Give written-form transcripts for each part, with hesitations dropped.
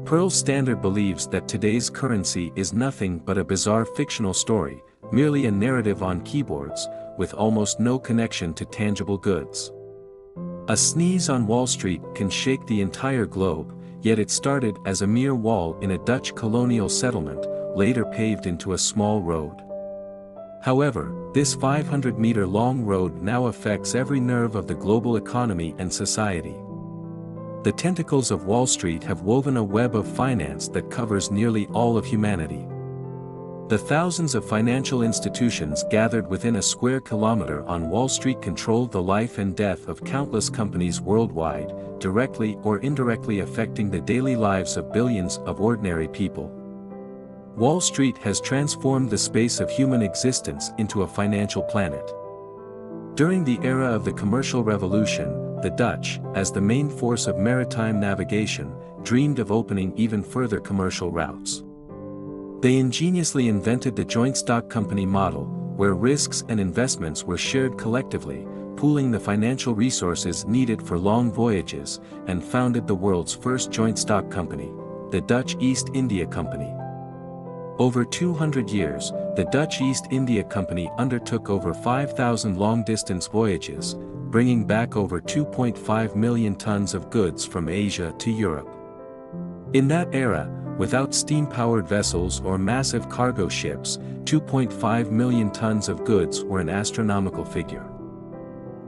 Pearl Standard believes that today's currency is nothing but a bizarre fictional story, merely a narrative on keyboards, with almost no connection to tangible goods. A sneeze on Wall Street can shake the entire globe, yet it started as a mere wall in a Dutch colonial settlement, later paved into a small road. However, this 500-meter-long road now affects every nerve of the global economy and society. The tentacles of Wall Street have woven a web of finance that covers nearly all of humanity. The thousands of financial institutions gathered within a square kilometer on Wall Street control the life and death of countless companies worldwide, directly or indirectly affecting the daily lives of billions of ordinary people. Wall Street has transformed the space of human existence into a financial planet. During the era of the commercial revolution, the Dutch, as the main force of maritime navigation, dreamed of opening even further commercial routes. They ingeniously invented the joint stock company model, where risks and investments were shared collectively, pooling the financial resources needed for long voyages, and founded the world's first joint stock company, the Dutch East India Company. Over 200 years, the Dutch East India Company undertook over 5,000 long-distance voyages, bringing back over 2.5 million tons of goods from Asia to Europe. In that era, without steam-powered vessels or massive cargo ships, 2.5 million tons of goods were an astronomical figure.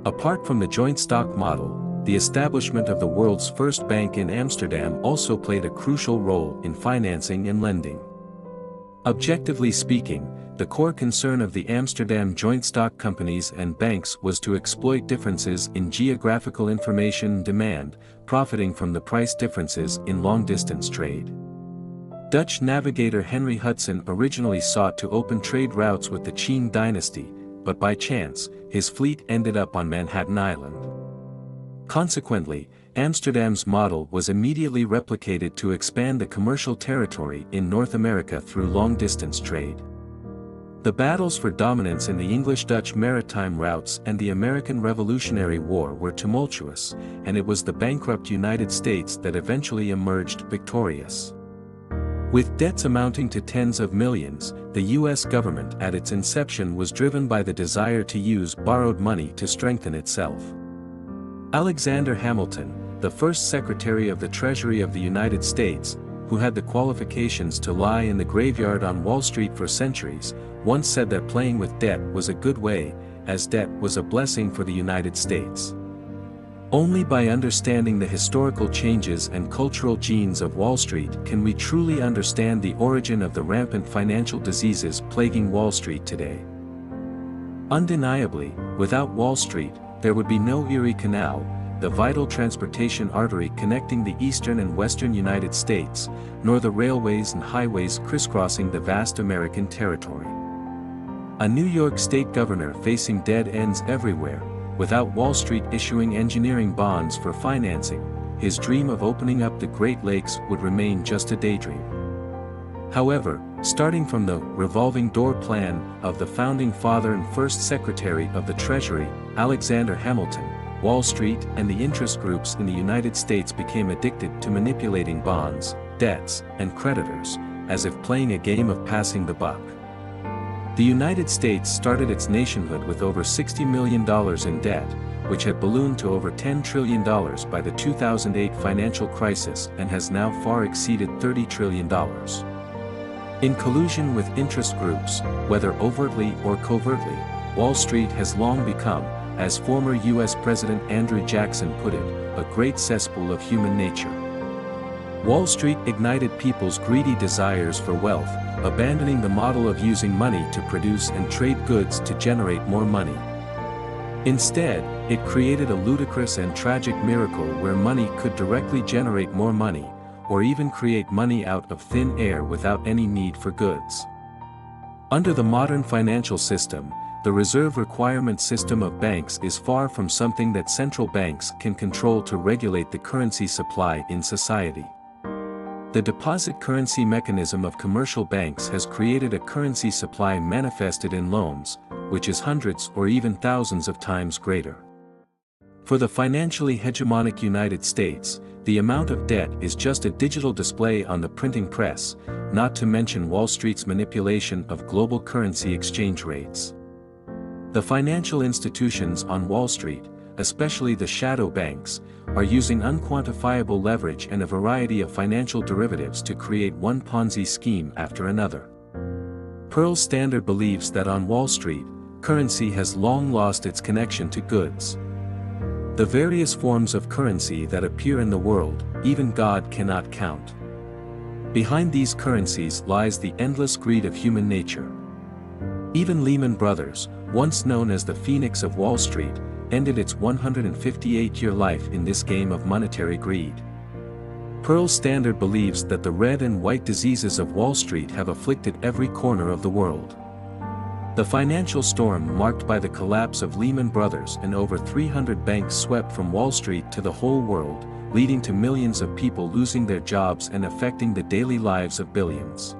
Apart from the joint stock model, the establishment of the world's first bank in Amsterdam also played a crucial role in financing and lending. Objectively speaking, the core concern of the Amsterdam joint stock companies and banks was to exploit differences in geographical information demand, profiting from the price differences in long-distance trade. Dutch navigator Henry Hudson originally sought to open trade routes with the Qing dynasty, but by chance, his fleet ended up on Manhattan Island. Consequently, Amsterdam's model was immediately replicated to expand the commercial territory in North America through long-distance trade. The battles for dominance in the English-Dutch maritime routes and the American Revolutionary War were tumultuous, and it was the bankrupt United States that eventually emerged victorious. With debts amounting to tens of millions, the U.S. government at its inception was driven by the desire to use borrowed money to strengthen itself. Alexander Hamilton, the first Secretary of the Treasury of the United States, who had the qualifications to lie in the graveyard on Wall Street for centuries, once said that playing with debt was a good way, as debt was a blessing for the United States. Only by understanding the historical changes and cultural genes of Wall Street can we truly understand the origin of the rampant financial diseases plaguing Wall Street today. Undeniably, without Wall Street, there would be no Erie Canal, the vital transportation artery connecting the eastern and western United States, nor the railways and highways crisscrossing the vast American territory. A New York State governor facing dead ends everywhere, without Wall Street issuing engineering bonds for financing, his dream of opening up the Great Lakes would remain just a daydream. However, starting from the revolving door plan of the founding father and first Secretary of the Treasury, Alexander Hamilton, Wall Street and the interest groups in the United States became addicted to manipulating bonds, debts, and creditors, as if playing a game of passing the buck. The United States started its nationhood with over $60 million in debt, which had ballooned to over $10 trillion by the 2008 financial crisis and has now far exceeded $30 trillion. In collusion with interest groups, whether overtly or covertly, Wall Street has long become, as former U.S. President Andrew Jackson put it, a great cesspool of human nature. Wall Street ignited people's greedy desires for wealth, abandoning the model of using money to produce and trade goods to generate more money. Instead, it created a ludicrous and tragic miracle where money could directly generate more money, or even create money out of thin air without any need for goods. Under the modern financial system, the reserve requirement system of banks is far from something that central banks can control to regulate the currency supply in society. The deposit currency mechanism of commercial banks has created a currency supply manifested in loans, which is hundreds or even thousands of times greater. For the financially hegemonic United States, the amount of debt is just a digital display on the printing press, not to mention Wall Street's manipulation of global currency exchange rates. The financial institutions on Wall Street, especially the shadow banks, are using unquantifiable leverage and a variety of financial derivatives to create one Ponzi scheme after another. Pearl Standard believes that on Wall Street, currency has long lost its connection to goods. The various forms of currency that appear in the world, even God cannot count. Behind these currencies lies the endless greed of human nature. Even Lehman Brothers, once known as the Phoenix of Wall Street, ended its 158-year life in this game of monetary greed. Pearl Standard believes that the red and white diseases of Wall Street have afflicted every corner of the world. The financial storm marked by the collapse of Lehman Brothers and over 300 banks swept from Wall Street to the whole world, leading to millions of people losing their jobs and affecting the daily lives of billions.